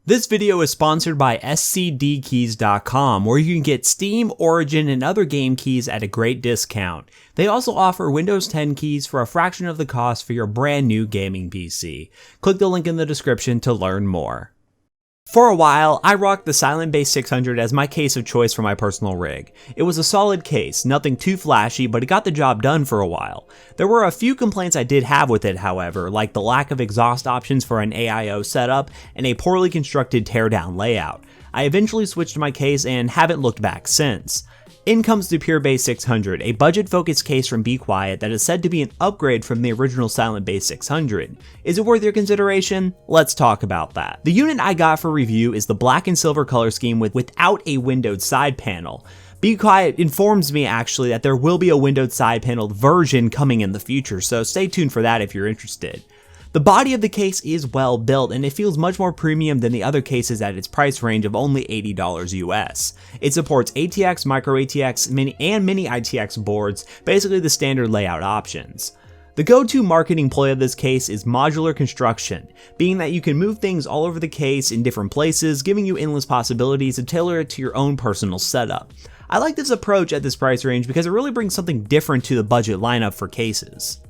This video is sponsored by scdkeys.com, where you can get Steam, Origin, and other game keys at a great discount. They also offer Windows 10 keys for a fraction of the cost for your brand new gaming PC. Click the link in the description to learn more. For a while, I rocked the Silent Base 600 as my case of choice for my personal rig. It was a solid case, nothing too flashy, but it got the job done for a while. There were a few complaints I did have with it, however, like the lack of exhaust options for an AIO setup and a poorly constructed teardown layout. I eventually switched my case and haven't looked back since. In comes the Pure Base 600, a budget-focused case from Be Quiet that is said to be an upgrade from the original Silent Base 600. Is it worth your consideration? Let's talk about that. The unit I got for review is the black and silver color scheme without a windowed side panel. Be Quiet informs me actually that there will be a windowed side paneled version coming in the future, so stay tuned for that if you're interested. The body of the case is well built and it feels much more premium than the other cases at its price range of only $80 US. It supports ATX, Micro ATX, Mini and Mini ITX boards, basically the standard layout options. The go-to marketing ploy of this case is Modular Construction, being that you can move things all over the case in different places, giving you endless possibilities to tailor it to your own personal setup. I like this approach at this price range because it really brings something different to the budget lineup for cases.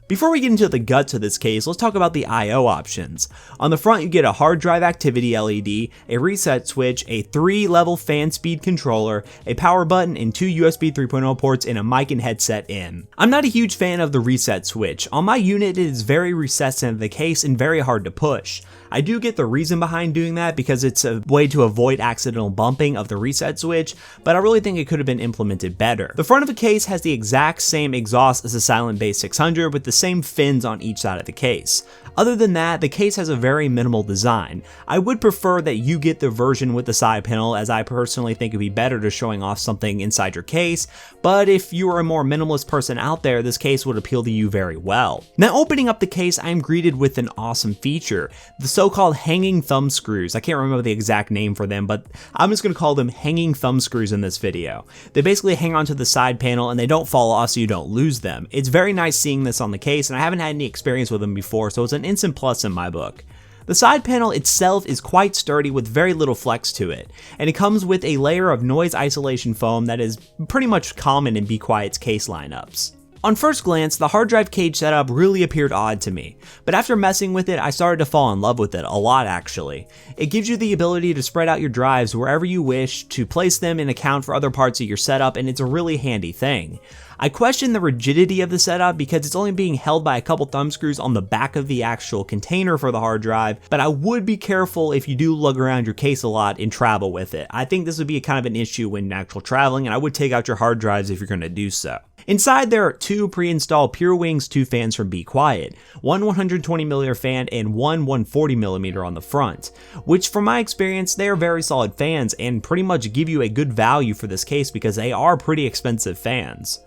Before we get into the guts of this case, let's talk about the I/O options. On the front you get a hard drive activity LED, a reset switch, a 3-level fan speed controller, a power button, and 2 USB 3.0 ports and a mic and headset in. I'm not a huge fan of the reset switch. On my unit it is very recessed in the case and very hard to push. I do get the reason behind doing that because it's a way to avoid accidental bumping of the reset switch, but I really think it could have been implemented better. The front of the case has the exact same exhaust as the Silent Base 600 with the same fins on each side of the case. Other than that, the case has a very minimal design. I would prefer that you get the version with the side panel, as I personally think it would be better to showing off something inside your case, but if you are a more minimalist person out there, this case would appeal to you very well. Now opening up the case, I am greeted with an awesome feature, the so-called hanging Thumbscrews. I can't remember the exact name for them, but I'm just going to call them hanging Thumbscrews in this video. They basically hang onto the side panel and they don't fall off so you don't lose them. It's very nice seeing this on the case, and I haven't had any experience with them before, so it's an instant plus in my book. The side panel itself is quite sturdy with very little flex to it, and it comes with a layer of noise isolation foam that is pretty much common in Be Quiet's case lineups. On first glance, the hard drive cage setup really appeared odd to me, but after messing with it, I started to fall in love with it a lot actually. It gives you the ability to spread out your drives wherever you wish, to place them and account for other parts of your setup, and it's a really handy thing. I question the rigidity of the setup because it's only being held by a couple thumb screws on the back of the actual container for the hard drive, but I would be careful if you do lug around your case a lot and travel with it. I think this would be kind of an issue when actual traveling, and I would take out your hard drives if you're going to do so. Inside there are 2 pre-installed Pure Wings 2 fans from Be Quiet, one 120mm fan and one 140mm on the front, which from my experience they are very solid fans and pretty much give you a good value for this case because they are pretty expensive fans.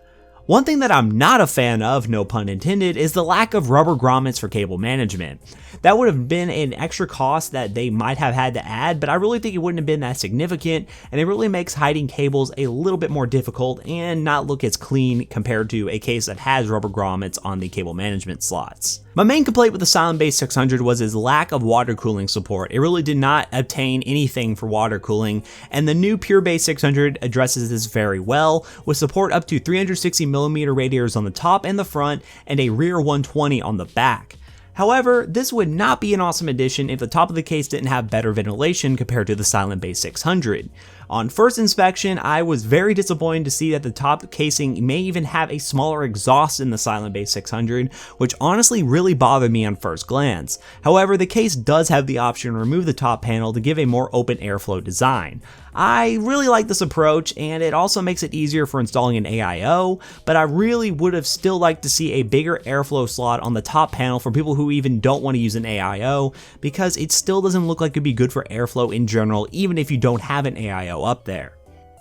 One thing that I'm not a fan of, no pun intended, is the lack of rubber grommets for cable management. That would have been an extra cost that they might have had to add, but I really think it wouldn't have been that significant, and it really makes hiding cables a little bit more difficult and not look as clean compared to a case that has rubber grommets on the cable management slots. My main complaint with the Silent Base 600 was its lack of water cooling support. It really did not obtain anything for water cooling, and the new Pure Base 600 addresses this very well, with support up to 360mm radiators on the top and the front, and a rear 120 on the back. However, this would not be an awesome addition if the top of the case didn't have better ventilation compared to the Silent Base 600. On first inspection, I was very disappointed to see that the top casing may even have a smaller exhaust in the Silent Base 600, which honestly really bothered me on first glance. However, the case does have the option to remove the top panel to give a more open airflow design. I really like this approach, and it also makes it easier for installing an AIO, but I really would have still liked to see a bigger airflow slot on the top panel for people who even don't want to use an AIO, because it still doesn't look like it'd be good for airflow in general, even if you don't have an AIO up there.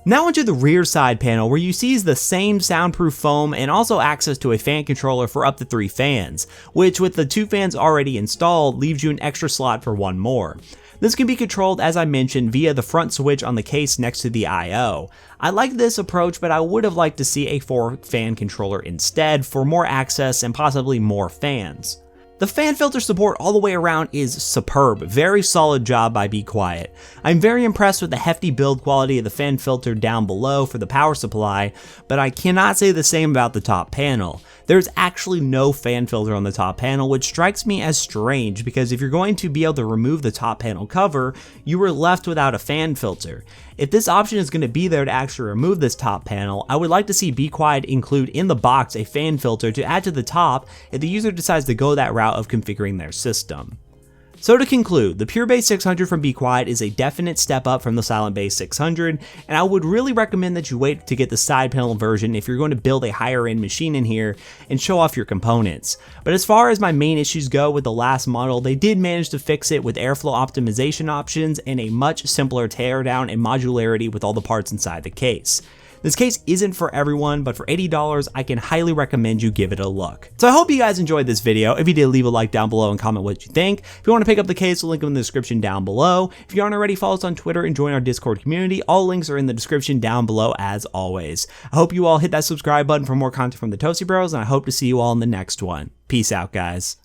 Now onto the rear side panel, where you see the same soundproof foam and also access to a fan controller for up to 3 fans, which with the 2 fans already installed leaves you an extra slot for 1 more. This can be controlled, as I mentioned, via the front switch on the case next to the I/O. I like this approach, but I would have liked to see a 4 fan controller instead for more access and possibly more fans. The fan filter support all the way around is superb, very solid job by Be Quiet. I'm very impressed with the hefty build quality of the fan filter down below for the power supply, but I cannot say the same about the top panel. There's actually no fan filter on the top panel, which strikes me as strange because if you're going to be able to remove the top panel cover, you were left without a fan filter. If this option is going to be there to actually remove this top panel, I would like to see Be Quiet include in the box a fan filter to add to the top if the user decides to go that route of configuring their system. So to conclude, the Pure Base 600 from Be Quiet is a definite step up from the Silent Base 600, and I would really recommend that you wait to get the side panel version if you're going to build a higher end machine in here and show off your components. But as far as my main issues go with the last model, they did manage to fix it with airflow optimization options and a much simpler teardown and modularity with all the parts inside the case. This case isn't for everyone, but for $80, I can highly recommend you give it a look. So I hope you guys enjoyed this video. If you did, leave a like down below and comment what you think. If you want to pick up the case, we'll link in the description down below. If you aren't already, follow us on Twitter and join our Discord community. All links are in the description down below as always. I hope you all hit that subscribe button for more content from the Toasty Bros, and I hope to see you all in the next one. Peace out, guys.